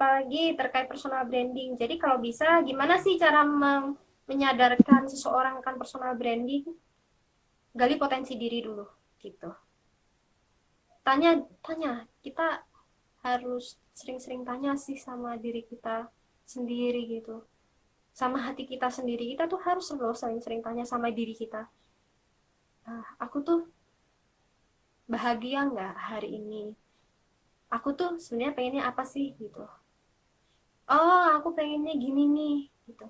apalagi terkait personal branding. Jadi kalau bisa, gimana sih cara menyadarkan seseorang akan personal branding? Gali potensi diri dulu, gitu. Tanya, kita harus sering-sering tanya sih sama diri kita sendiri gitu. Sama hati kita sendiri, kita tuh harus loh sering-sering tanya sama diri kita. Aku tuh bahagia nggak hari ini? Aku tuh sebenarnya pengennya apa sih gitu. Oh, aku pengennya gini nih gitu.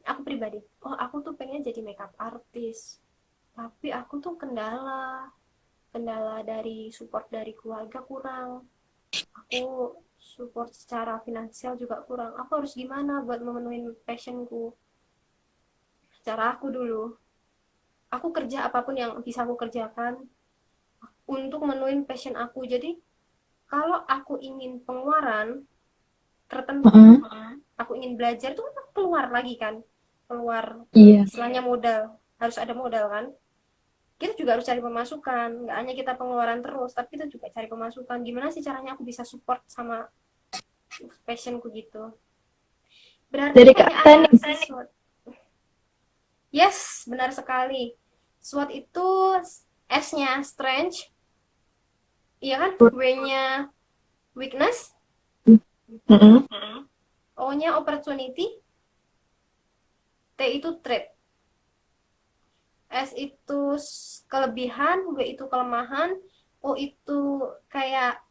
Aku pribadi, oh aku tuh pengen jadi makeup artist, tapi aku tuh kendala dari support dari keluarga kurang, aku support secara finansial juga kurang, aku harus gimana buat memenuhi passionku. Cara aku dulu, aku kerja apapun yang bisa aku kerjakan untuk memenuhi passion aku. Jadi kalau aku ingin pengeluaran tertentu, Mm-mm. aku ingin belajar tuh keluar lagi kan, keluar Iya. istilahnya modal, harus ada modal kan. Kita juga harus cari pemasukan, nggak hanya kita pengeluaran terus tapi kita juga cari pemasukan. Gimana sih caranya aku bisa support sama passionku gitu. Berarti Dari Kak Ata pertanyaannya nih. si SWOT. Yes, benar sekali. SWOT itu S-nya strength, iya kan, W-nya weakness, Mm-mm. O-nya opportunity, T itu trait. S itu kelebihan, W itu kelemahan, O itu kayak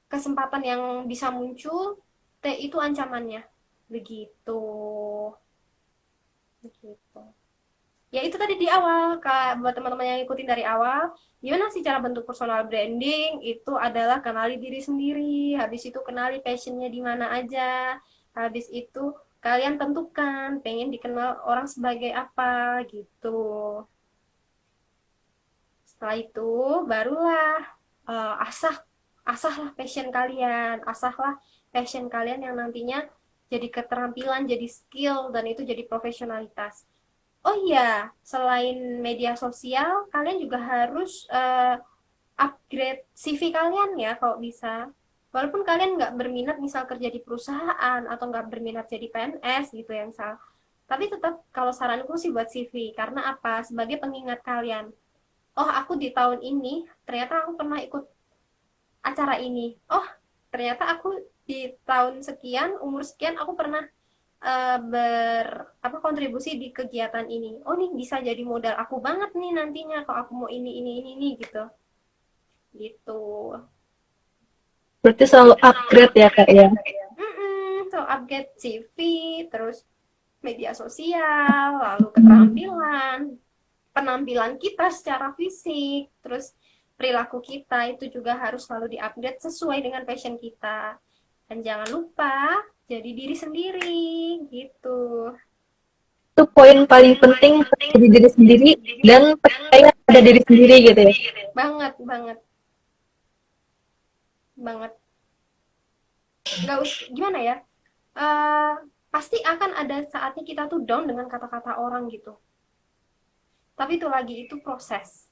kesempatan yang bisa muncul, T itu ancamannya. Begitu. Begitu. Ya itu tadi di awal, Kak, buat teman-teman yang ikutin dari awal, gimana sih cara bentuk personal branding? Itu adalah kenali diri sendiri, habis itu kenali passionnya di mana aja, habis itu kalian tentukan pengen dikenal orang sebagai apa gitu. Setelah itu barulah asah asahlah passion kalian, asahlah passion kalian yang nantinya jadi keterampilan, jadi skill, dan itu jadi profesionalitas. Oh iya, selain media sosial, kalian juga harus upgrade CV kalian ya kalau bisa. Walaupun kalian nggak berminat misal kerja di perusahaan atau nggak berminat jadi PNS gitu yang salah. Tapi tetap kalau saranku sih buat CV, karena apa? Sebagai pengingat kalian. Oh, aku di tahun ini ternyata aku pernah ikut acara ini. Oh, ternyata aku di tahun sekian, umur sekian aku pernah kontribusi di kegiatan ini. Oh, nih bisa jadi modal aku banget nih nantinya kalau aku mau ini gitu. Gitu. Berarti selalu upgrade ya Kak ya. So upgrade CV, terus media sosial, lalu Hmm. keterampilan, penampilan kita secara fisik, terus perilaku kita itu juga harus selalu diupdate sesuai dengan passion kita. Dan jangan lupa jadi diri sendiri gitu. Itu poin paling penting jadi diri sendiri dan percaya pada diri sendiri gitu ya. Banget, banget, banget. Nggak gimana ya? Eh, pasti akan ada saatnya kita tuh down dengan kata-kata orang gitu. Tapi itu lagi itu proses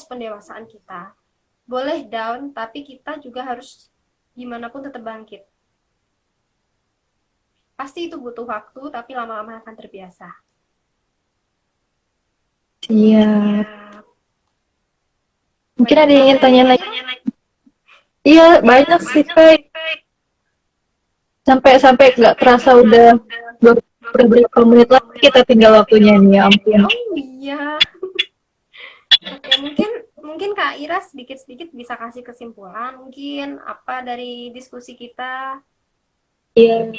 pendewasaan kita. Boleh down, tapi kita juga harus gimana pun tetap bangkit. Pasti itu butuh waktu, tapi lama-lama akan terbiasa. Iya. Mungkin Banyak ada yang ingin banget tanya ya. lagi. Iya, banyak sih Kak. Sampai-sampai nggak terasa udah berapa menit lagi kita tinggal waktunya nih, ya ampun. Oh iya. Oke, mungkin mungkin Kak Ira sedikit-sedikit bisa kasih kesimpulan mungkin apa dari diskusi kita. Iya.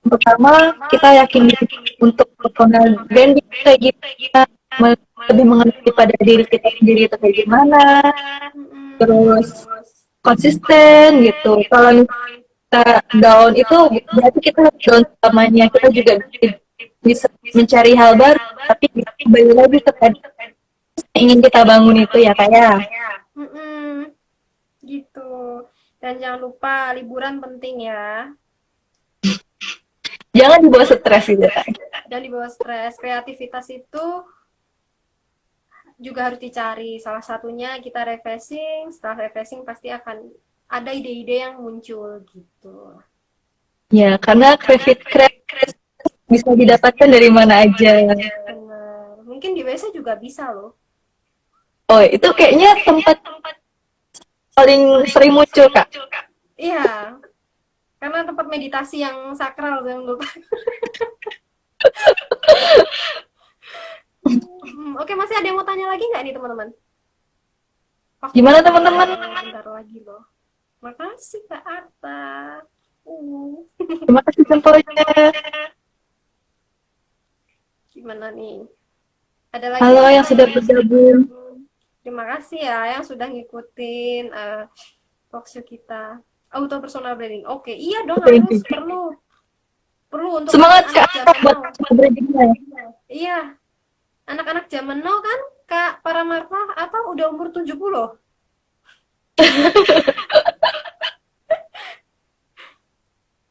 Pertama, kita yakin diri untuk personal branding kayak gimana, lebih mengenali pada diri kita sendiri itu kayak gimana, Mm-mm. terus konsisten gitu. Kalau kita down itu berarti kita down selamanya. Kita juga bisa mencari hal baru, tapi kembali lagi ke tadi yang ingin kita bangun itu ya kayak Mm-mm. Gitu. Dan jangan lupa liburan penting ya. jangan dibawa stres gitu kan. Dan di bawah stres, kreativitas itu juga harus dicari. Salah satunya kita refreshing, setelah refreshing pasti akan ada ide-ide yang muncul gitu. Ya, karena kreativitas bisa didapatkan dari mana aja. Benar. Mungkin di WC juga bisa loh. Oh, itu kayaknya tempat paling sering muncul, Kak. Iya, karena tempat meditasi yang sakral yang menurut. Oke, masih ada yang mau tanya lagi nggak nih teman-teman? Waktunya Gimana udah teman-teman? bentar lagi loh. Makasih Kak Arta. Uh, Terima kasih contohnya. gimana nih? Ada lagi Halo yang mau yang sudah tanya? bergabung. Terima kasih ya yang sudah ngikutin talkshow kita. Auto personal branding. Oke, iya dong Thank harus you. perlu perlu untuk Semangat anak-anak Kak zaman buat now. brandingnya. Iya, anak-anak zaman now kan Kak Paramarta atau udah umur 70.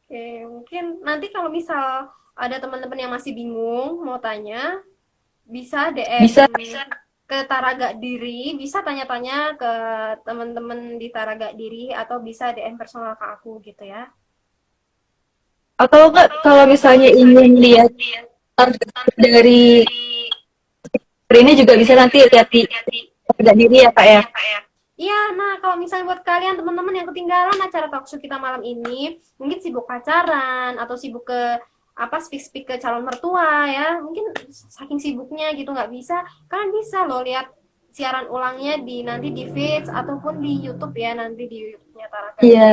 Oke, mungkin nanti kalau misal ada teman-teman yang masih bingung mau tanya, bisa DM Bisa ke Taraga Diri, bisa tanya-tanya ke teman-teman di Taraga Diri atau bisa DM personal ke aku gitu ya. atau enggak kalau misalnya ingin lihat target dari ini juga bisa nanti lihat di harga diri ya Kak ya. Iya, nah kalau misalnya buat kalian teman-teman yang ketinggalan acara talkshow kita malam ini, mungkin sibuk pacaran atau sibuk ke apa speak-speak ke calon mertua ya, mungkin saking sibuknya gitu nggak bisa, kalian bisa loh lihat siaran ulangnya di nanti di feeds ataupun di YouTube ya nanti di YouTube-nya Tara Kadiri Iya.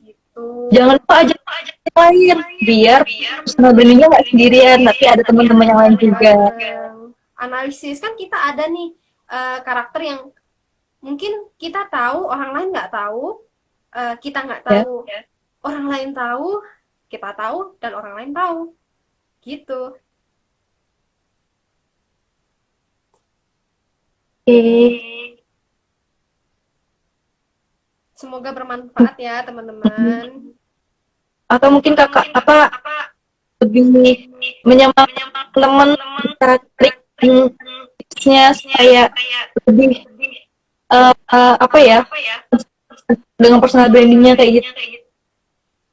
gitu. Jangan lupa ajak yang lain biar personal brandingnya nggak sendirian tapi ada teman-teman yang lain juga. Analisis kan kita ada nih karakter yang mungkin kita tahu orang lain nggak tahu, kita nggak Ya. tahu orang lain tahu, kita tahu dan orang lain tahu gitu. Oke. Semoga bermanfaat ya teman-teman. Atau mungkin kakak apa lebih menyemangati teman bisa trik tipsnya supaya lebih apa ya dengan personal brandingnya kayak gitu.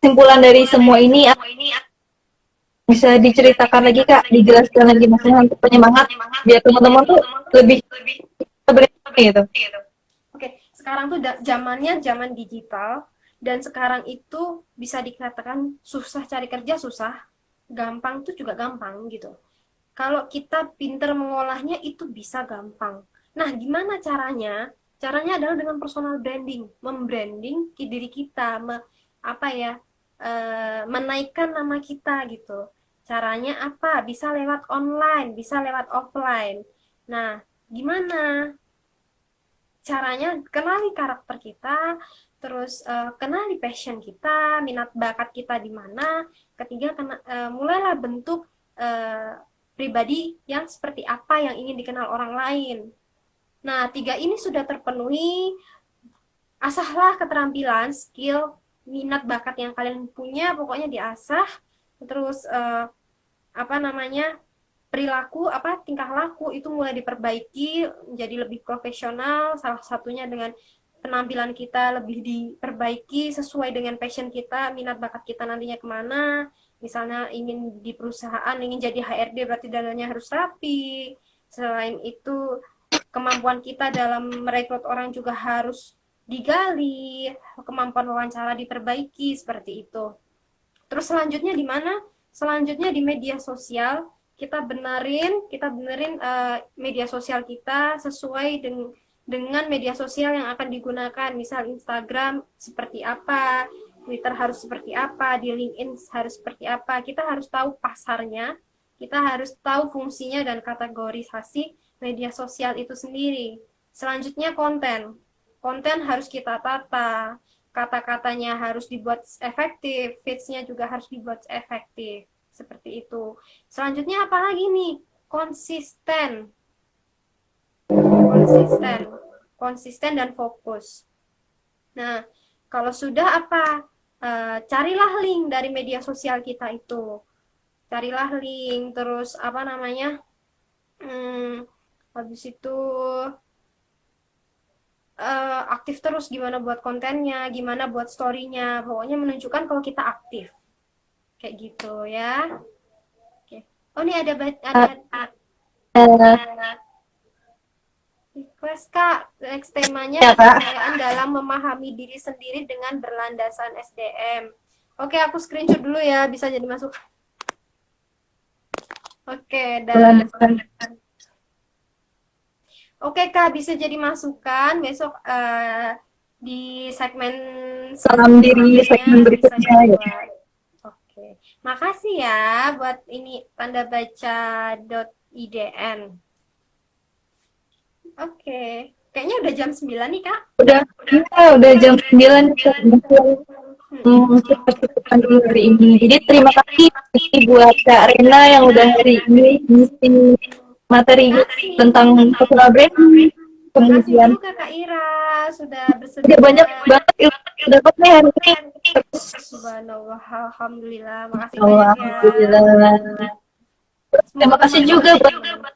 Kesimpulan dari semua ini bisa diceritakan lagi Kak, dijelaskan lagi maksudnya untuk penyemangat biar teman-teman tuh lebih branding gitu. Oke, sekarang tuh zamannya zaman digital dan sekarang itu bisa dikatakan susah cari kerja susah, gampang tuh juga gampang gitu. Kalau kita pinter mengolahnya itu bisa gampang. Nah, gimana caranya? Caranya adalah dengan personal branding, membranding diri kita, apa ya, menaikkan nama kita gitu. Caranya apa? Bisa lewat online, bisa lewat offline. Nah, gimana? Caranya kenali karakter kita, terus kenali passion kita, minat bakat kita di mana. Ketiga, mulailah bentuk uh, pribadi yang seperti apa yang ingin dikenal orang lain. Nah, tiga ini sudah terpenuhi, asahlah keterampilan, skill, minat bakat yang kalian punya, pokoknya diasah. Terus apa namanya, perilaku apa tingkah laku itu mulai diperbaiki menjadi lebih profesional, salah satunya dengan penampilan kita lebih diperbaiki sesuai dengan passion kita, minat bakat kita nantinya kemana. Misalnya ingin di perusahaan ingin jadi HRD berarti dananya harus rapi. Selain itu kemampuan kita dalam merekrut orang juga harus digali, kemampuan wawancara diperbaiki seperti itu. Terus selanjutnya di mana? Selanjutnya di media sosial kita benerin media sosial kita sesuai dengan media sosial yang akan digunakan. Misal Instagram seperti apa, Twitter harus seperti apa, di LinkedIn harus seperti apa. Kita harus tahu pasarnya, kita harus tahu fungsinya dan kategorisasi media sosial itu sendiri. Selanjutnya konten. Konten harus kita tata, kata-katanya harus dibuat efektif, feeds-nya juga harus dibuat efektif. Seperti itu. Selanjutnya apa lagi nih? Konsisten. Konsisten. Konsisten dan fokus. Nah, kalau sudah apa? Carilah link dari media sosial kita itu. Carilah link, terus apa namanya? Hmm, habis itu aktif terus, gimana buat kontennya, gimana buat storynya, pokoknya menunjukkan kalau kita aktif kayak gitu ya. Oke. Oh ini ada request kak, next temanya Ya kak, kepercayaan dalam memahami diri sendiri dengan berlandasan SDM. Oke, aku screenshot dulu ya, bisa jadi masuk. Oke, dan landasan oke kak, bisa jadi masukan besok di segmen dalam diri selanjutnya segmen bisa berikutnya ya. dibuat. Oke, makasih ya buat ini tanda baca .idn. Oke, kayaknya udah jam 9 nih kak. Udah, ya, udah jam 9 kita cukup-cukupan dulu hari ini. Jadi terima kasih buat Kak Rena yang udah hari ini ngisi materi Makasih. tentang personal branding. Makasih Kemudian juga Kak Ira sudah udah bersedia. banyak banget ilmu yang dapat nih hari ini. Terus, Subhanallah, alhamdulillah. Makasih banyak Allah, ya. Alhamdulillah. Semoga Terima kasih bermanfaat juga buat buat teman-teman.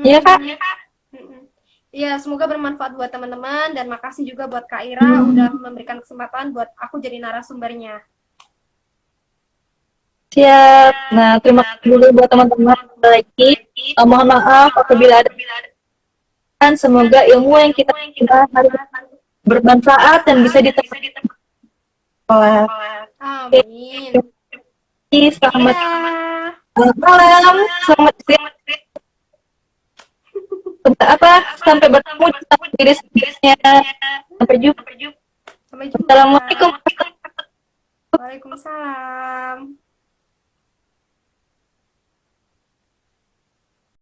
ya Kak. Ya, semoga bermanfaat buat teman-teman dan makasih juga buat Kak Ira udah memberikan kesempatan buat aku jadi narasumbernya. Siap. Nah, terima kasih dulu buat teman-teman lagi. Mohon maaf apabila ada kesalahan. Semoga ilmu yang kita terima hari ini bermanfaat dan bisa diterapkan. Amin. Selamat Dadah. malam, selamat siang, sampai bertemu di diri selanjutnya. Sampai jumpa. Sampai jumpa. Assalamualaikum. Waalaikumsalam.